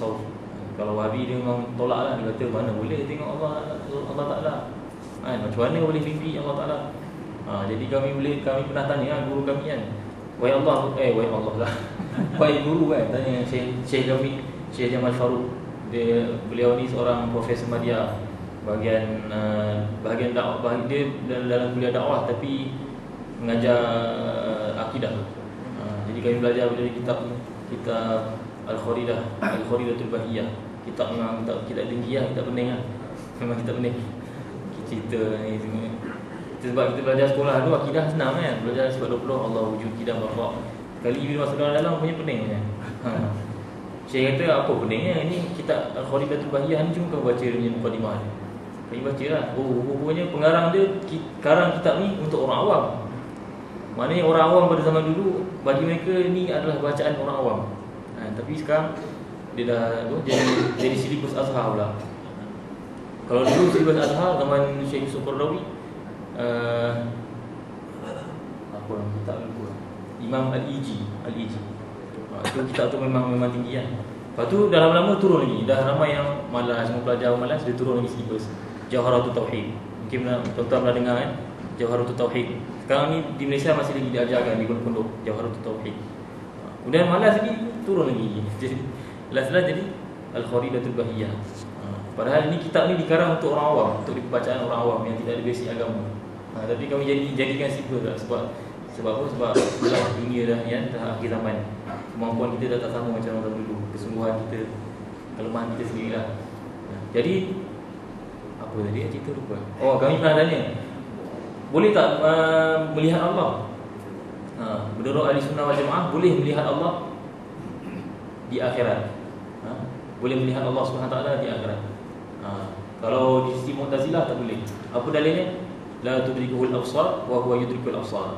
tasawuf. Kalau Wahabi dia memang tolak lah, dia kata mana boleh tengok Allah Ta'ala. Macam mana boleh mimpi Allah Ta'ala? Jadi kami pernah tanya guru kami kan, wahai Allah lah wahai guru kan, tanya Syekh kami, Syekh Jamal Farouk. Beliau ni seorang profesor madya, bahagian dakwah, dia dalam kuliah dakwah tapi mengajar akidah. Jadi kami belajar dari kitab Al-Kharidatul Bahiyah. Kitab memang kitab tinggi lah, kitab pening lah. Memang kitab pening. Cerita ni semua. Sebab kita belajar sekolah tu akidah senang kan. Belajar sifat 20 Allah wujud kidah bapak. Kali bila masuk dalam punya pening kan. Saya kata apa peningnya ini kitab Al-Kharidatul Bahiyah ni, cuma kau baca ni mukadimah ni. Kau baca lah. Rupanya pengarang dia karang kitab ni untuk orang awam. Maknanya orang awam pada zaman dulu, bagi mereka ni adalah bacaan orang awam. Tapi sekarang dia dah jadi silibus Azhar pula. Kalau dulu silibus Azhar zaman Syekh Yusuf Qaradawi, apa nama kitab lupa, Imam Al-Iji. Itu kitab tu memang tinggi kan. Lepas tu dah lama-lama turun lagi. Dah ramai yang malas, semua pelajar malas, dia turun lagi silibus Jawharatul Tauhid. Mungkin tuan-tuan pernah dengar kan, Jawharatul Tauhid. Sekarang ni di Malaysia masih lagi diajarkan di pondok-pondok Jawharatul Tauhid. Kemudian malas lagi, turun lagi. Jadi last jadi Al-Kharidatul Bahiyah. Padahal ini kitab ni dikarang untuk orang awam, untuk bacaan orang awam yang tidak ada basic agama. Tapi kami jadikan sibuk lah. Sebab apa? Sebab belah dunia dah ya, dah akhir zaman. Kemampuan kita dah tak sama macam orang dulu. Kesungguhan kita, kelemahan kita sendirilah. Jadi apa tadi cerita lupa. Kami pernah tanya, boleh tak melihat Allah? Menurut Ahli Sunnah wal Jamaah, boleh melihat Allah di akhirat. Boleh melihat Allah SWT di akhirat. Kalau di sisi Mu'tazilah tak boleh. Apa dalilnya? La tudrikuhul absar wa huwa yudrikul absar.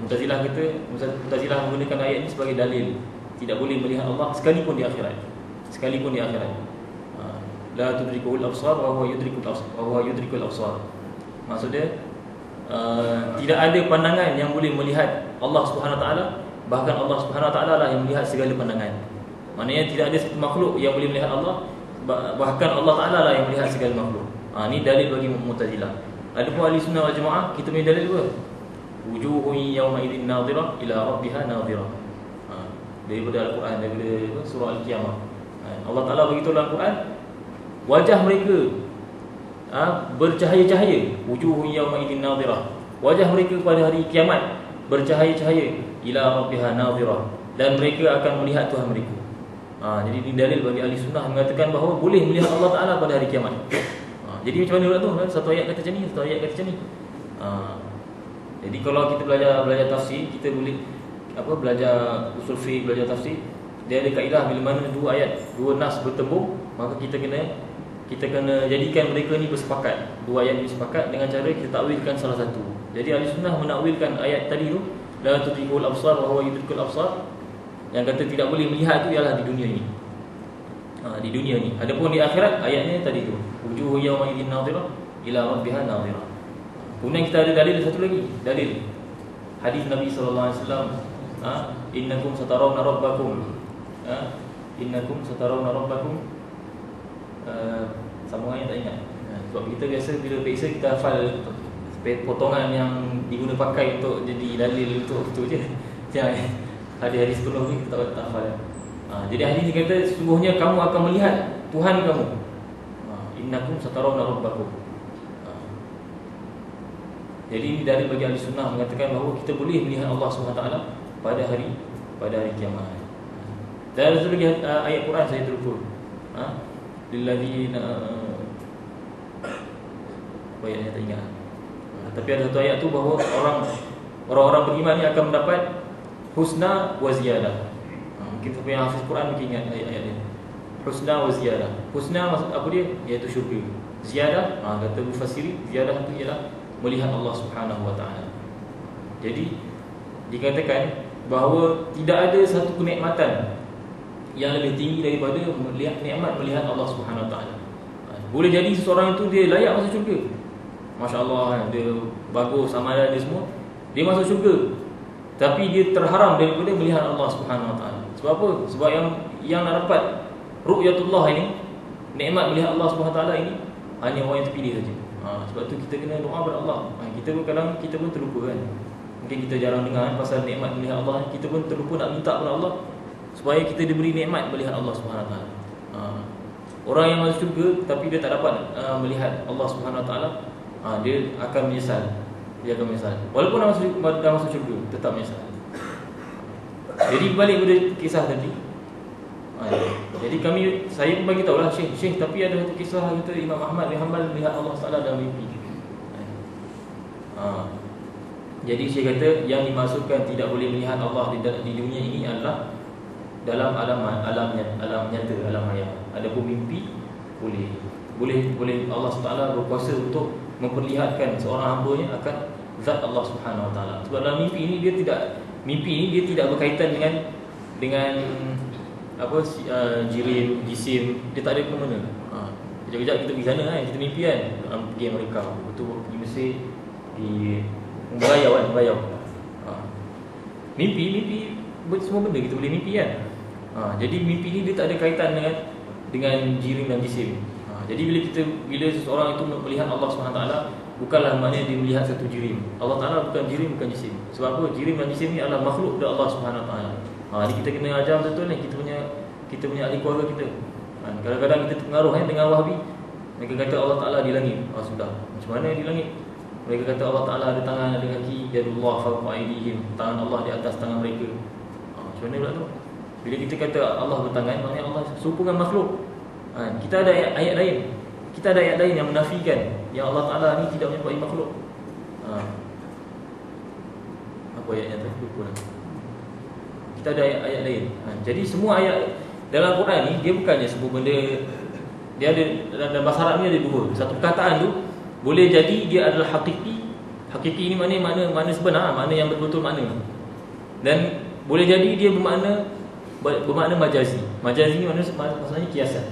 Mu'tazilah menggunakan ayat ini sebagai dalil tidak boleh melihat Allah sekalipun di akhirat. La tudrikuhul absar wa huwa yudrikul absar. Maksudnya tidak ada pandangan yang boleh melihat Allah Subhanahu Wa Taala, bahkan Allah Subhanahu Wa Taala lah yang melihat segala pandangan. Maknanya tidak ada satu makhluk yang boleh melihat Allah, bahkan Allah Taala lah yang melihat segala makhluk. Ini dalil bagi Mu'tazilah. Adapun Ahli Sunnah wal Jamaah, kita punya dalil apa? Wujuhun yawma idzin nadhirah ila rabbiha nadhirah. Daripada Al-Quran, daripada surah Al-Qiyamah. Allah Taala beritahu dalam Al-Quran, wajah mereka bercahaya-cahaya. Wujuhun yawma idzin nadhirah. Wajah mereka pada hari kiamat bercahaya-cahaya. Ila rabbiha nadhirah. Dan mereka akan melihat Tuhan mereka. Jadi ini dalil bagi Ahli Sunnah mengatakan bahawa boleh melihat Allah Ta'ala pada hari kiamat. Jadi macam mana pula tu? Satu ayat kata macam ni, satu ayat kata macam ni. Jadi kalau kita belajar tafsir, kita boleh belajar usul fiqh, belajar tafsir, dia ada kaedah bila mana dua ayat, dua nas bertembung, maka kita kena jadikan mereka ni bersepakat. Dua ayat ni bersepakat dengan cara kita takwilkan salah satu. Jadi Ahli Sunnah menakwilkan ayat tadi tu, la tudrikul absar wa huwa yudrikul absar, yang kata tidak boleh melihat itu ialah di dunia ini. Di dunia ni. Adapun di akhirat, ayatnya tadi tu, wujuhu yawma idzin nadhirah ila rabbiha nadhirah. Kemudian kita ada dalil satu lagi, dalil hadis Nabi sallallahu alaihi wasallam, innakum satarawna rabbakum. Innakum satarawna rabbakum. Sambungannya tak ingat. Sebab kita biasa bila periksa kita hafal potongan yang diguna pakai untuk jadi dalil untuk itu je. Jangan hadis-hadis penuh ni kita tak hafal. Jadi hadis ni kata sesungguhnya kamu akan melihat Tuhan kamu. Innakum satarawna rabbakum. Jadi ini dalil bagi Ahli Sunnah mengatakan bahawa kita boleh melihat Allah SWT pada hari kiamat. Dan ada satu lagi ayat Quran saya terlupa. Lilladzina ayatnya tak ingat. Tapi ada satu ayat tu bahawa orang-orang beriman ni akan mendapat husna wa ziyadah. Kita punya hafiz Quran mungkin ingat ayat-ayat ni. Husna wa ziyadah. Husna maksud apa dia? Iaitu syurga. Ziyadah, kata mufassiri, ziyadah itu ialah melihat Allah Subhanahu Wa Taala. Jadi dikatakan bahawa tidak ada satu kenikmatan yang lebih tinggi daripada nikmat melihat Allah Subhanahu Wa Taala. Boleh jadi seseorang itu dia layak masuk syurga. Masya-Allah, dia bagus amalan dia semua, dia masuk syurga. Tapi dia terharam daripada melihat Allah Subhanahu Wa Taala. Sebab apa? Sebab yang nak dapat ru'yatullah ini, nikmat melihat Allah Subhanahu Wa Taala ini hanya orang yang terpilih saja. Sebab tu kita kena doa kepada Allah. Kita pun kadang kita pun terlupa kan. Mungkin kita jarang dengar pasal nikmat melihat Allah. Kita pun terlupa nak minta kepada Allah supaya kita diberi nikmat melihat Allah Subhanahu Wa Taala. Orang yang masuk syurga tapi dia tak dapat melihat Allah Subhanahu Wa Taala, dia akan menyesal. Dia akan menyesal. Walaupun dah masuk syurga, tetap menyesal. Jadi balik pada kisah tadi. Jadi saya pun bagi tahulah Syekh, tapi ada satu kisah kata Imam Ahmad bin Hanbal melihat Allah Taala dalam mimpi. Jadi Syekh kata yang dimaksudkan tidak boleh melihat Allah di dunia ini adalah dalam alam nyata, alam maya. Adapun mimpi boleh Allah Taala berkuasa untuk memperlihatkan seorang hamba-Nya akan zat Allah Subhanahu Wa Taala. Sebab dalam mimpi ini dia tidak berkaitan dengan apa jirim, jisim, dia tak ada ke mana. Kejap-kejap kita pergi sana kan, kita mimpi kan, pergi Amerika, betul pergi Mesir, di berayau. Mimpi semua benda kita boleh mimpi kan. Jadi mimpi ni dia tak ada kaitan dengan jirim dan jisim. Jadi bila seseorang itu melihat Allah SWT, bukanlah maknanya dia melihat satu jirim. Allah Taala bukan jirim, bukan jisim. Sebab apa? Jirim dan jisim ni adalah makhluk dari Allah SWT. Jadi kita kena ajar betul ni kita punya ahli keluarga kita. Kadang-kadang kita terpengaruh dengan Wahabi. Mereka kata Allah Taala di langit. Sudah. Macam mana di langit? Mereka kata Allah Taala ada tangan, ada kaki, yadullah fawqa aydihim. Tangan Allah di atas tangan mereka. Macam mana pula tu? Bila kita kata Allah bertangan, maknanya Allah serupa dengan makhluk. Kita ada ayat lain. Kita ada ayat lain yang menafikan yang Allah Taala ni tidak menyerupai makhluk. Apa ayatnya tu? Lupa dah. Kita ada ayat lain. Jadi semua ayat dalam Quran ni dia bukannya semua benda, dia ada dalam bahasa Arab ni ada dua. Satu perkataan tu boleh jadi dia adalah hakiki. Hakiki ni makna sebenar, makna yang betul-betul makna. Dan boleh jadi dia bermakna majazi. Majazi ni maksudnya kiasan.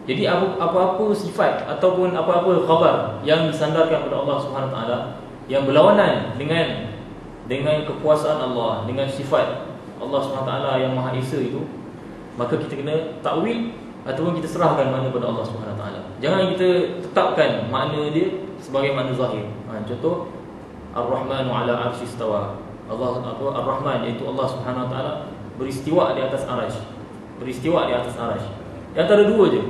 Jadi apa-apa sifat ataupun apa-apa khabar yang disandarkan kepada Allah Subhanahu Wa Taala yang berlawanan dengan kekuasaan Allah, dengan sifat Allah SWT yang Maha Esa itu, maka kita kena takwil ataupun kita serahkan makna kepada Allah SWT. Jangan kita tetapkan makna dia sebagai makna zahir. Contoh Ar-Rahmanu ala arsy istawa. Ar-Rahman iaitu Allah SWT beristiwa di atas arasy. Beristiwa di atas arasy. Yang antara dua je.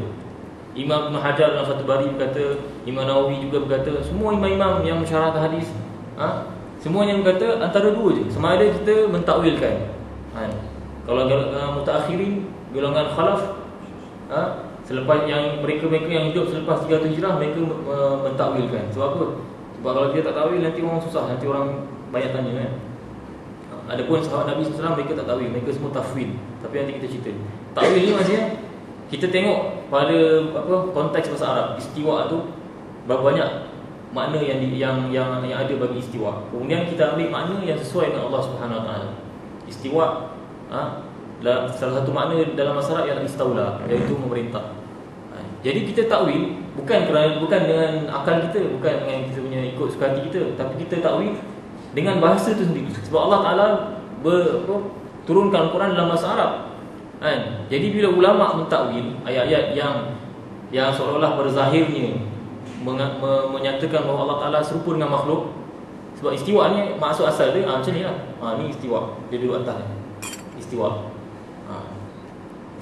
Imam Ibn Hajar dalam satu bari berkata, Imam Nawawi juga berkata, semua imam-imam yang mensyarahkan hadis, semuanya berkata antara dua je. Sama ada kita mentakwilkan. Kalau mutaakhirin, golongan khalaf, selepas yang mereka yang hidup selepas 300 Hijrah, mereka mentakwilkan. Sebab apa? Sebab kalau kita tak takwil nanti orang susah, nanti orang banyak tanya kan. Adapun sahabat Nabi SAW mereka tak takwil, mereka semua tafwid. Tapi nanti kita cerita. Takwil ni maksudnya kita tengok pada konteks bahasa Arab, istiwa tu berapa banyak makna yang ada bagi istiwa. Kemudian kita ambil makna yang sesuai dengan Allah Subhanahu Wa Taala. Istiwa, salah satu makna dalam bahasa Arab ialah istaula, iaitu memerintah. Jadi kita takwil bukan dengan akal kita, bukan dengan kita punya ikut suka hati kita, tapi kita takwil dengan bahasa tu sendiri. Sebab Allah Taala turunkan Al-Quran dalam bahasa Arab. Jadi bila ulama mentakwil ayat-ayat yang seolah-olah berzahirnya menyatakan bahawa Allah Taala serupa dengan makhluk. Sebab istiwa ni maksud asal dia macam ni lah. Ni istiwa, dia duduk atas ni. Istiwa.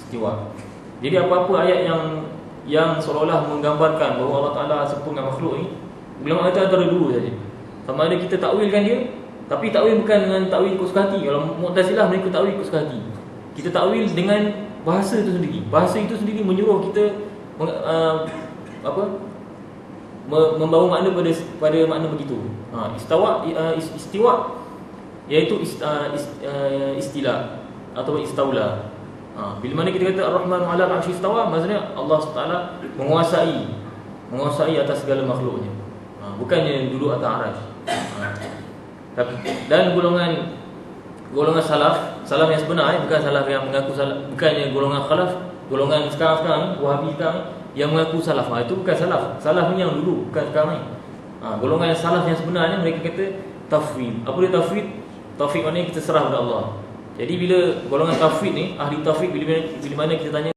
Istiwa. Jadi apa-apa ayat yang seolah-olah menggambarkan bahawa Allah Taala serupa dengan makhluk ni, ulama kata antara dua saja. Sama ada kita takwilkan dia, tapi takwil bukan dengan takwil ikut suka hati. Kalau Mu'tazilah mereka takwil ikut suka hati. Kita takwil dengan bahasa itu sendiri. Bahasa itu sendiri menyuruh kita membawa makna pada makna begitu. Istiwa iaitu istilah atau istaula. Bila mana kita kata Ar-Rahman 'ala al-'arsy istawa, maksudnya Allah Taala menguasai atas segala makhluknya. Bukannya duduk atas arasy. Dan golongan salaf yang sebenar, bukan salaf yang mengaku salaf, bukannya golongan khalaf, golongan sekarang Wahabi sekarang yang mengaku salaf. Itu bukan salaf. Salaf ni yang dulu, bukan sekarang ni. Golongan salaf yang sebenarnya mereka kata tafwid. Apa dia tafwid? Tafwid maknanya kita serah kepada Allah. Jadi bila golongan tafwid ni, ahli tafwid, bila mana kita tanya